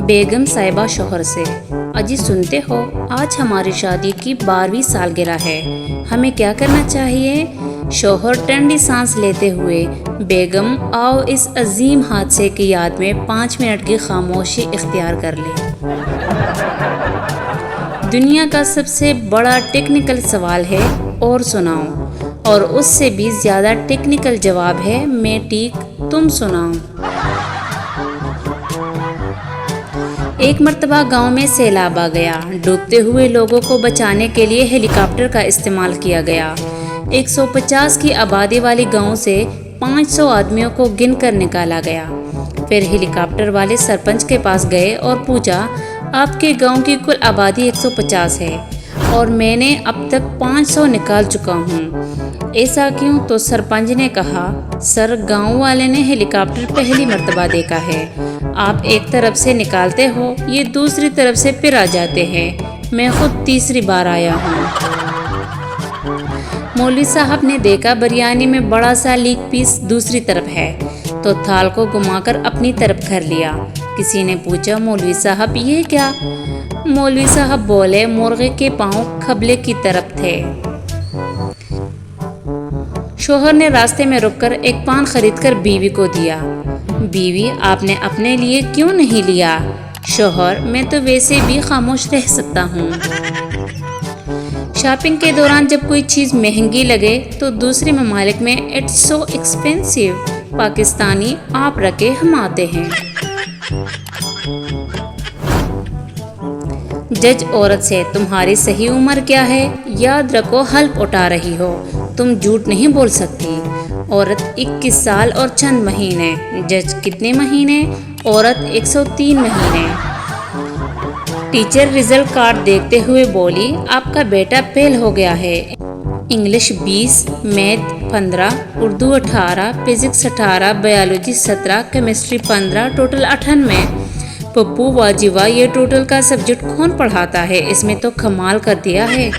بیگم صاحبہ شوہر سے: اجی سنتے ہو، آج ہماری شادی کی 12ویں سالگرہ ہے، ہمیں کیا کرنا چاہیے؟ شوہر ٹھنڈی سانس لیتے ہوئے: بیگم آؤ اس عظیم حادثے کی یاد میں 5 منٹ کی خاموشی اختیار کر لیں۔ دنیا کا سب سے بڑا ٹیکنیکل سوال ہے اور سناؤ، اور اس سے بھی زیادہ ٹیکنیکل جواب ہے میں ٹھیک تم سناؤ۔ ایک مرتبہ گاؤں میں سیلاب آ گیا۔ ڈوبتے ہوئے لوگوں کو بچانے کے لیے ہیلی کاپٹر کا استعمال کیا گیا۔ 150 کی آبادی والی گاؤں سے 500 آدمیوں کو گن کر نکالا گیا۔ پھر ہیلی کاپٹر والے سرپنچ کے پاس گئے اور پوچھا: آپ کے گاؤں کی کل آبادی 150 ہے اور میں نے اب تک 500 نکال چکا ہوں، ایسا کیوں؟ تو سرپنچ نے کہا: سر، گاؤں والے نے ہیلی کاپٹر پہلی مرتبہ دیکھا ہے، آپ ایک طرف سے نکالتے ہو، یہ دوسری طرف سے پھر آ جاتے ہیں، میں خود تیسری بار آیا ہوں۔ مولوی صاحب نے دیکھا بریانی میں بڑا سا لیگ پیس دوسری طرف ہے، تو تھال کو گھما کر اپنی طرف کر لیا۔ کسی نے پوچھا: مولوی صاحب یہ کیا؟ مولوی صاحب بولے: مرغے کے پاؤں قبلے کی طرف تھے۔ شوہر نے راستے میں رک کر ایک پان خرید کر بیوی کو دیا۔ بیوی: آپ نے اپنے لیے کیوں نہیں لیا؟ شوہر: میں تو ویسے بھی خاموش رہ سکتا ہوں۔ شاپنگ کے دوران جب کوئی چیز مہنگی لگے تو دوسرے ممالک میں "اٹس سو ایکسپینسو"، پاکستانی آپ رکھے ہم آتے ہیں۔ جج عورت سے: تمہاری صحیح عمر کیا ہے؟ یاد رکھو حلف اٹھا رہی ہو، تم جھوٹ نہیں بول سکتی۔ عورت: 21 سال اور چند مہینے۔ جج: کتنے مہینے؟ عورت: 103 مہینے۔ ٹیچر رزلٹ کارڈ دیکھتے ہوئے بولی: آپ کا بیٹا فیل ہو گیا ہے، English 20، math 15، Urdu 18، physics 18، biology 17، chemistry 15، total 98۔ Pappu: واہ جی واہ، یہ ٹوٹل کا سبجیکٹ کون پڑھاتا ہے، اس میں تو کمال کر دیا ہے۔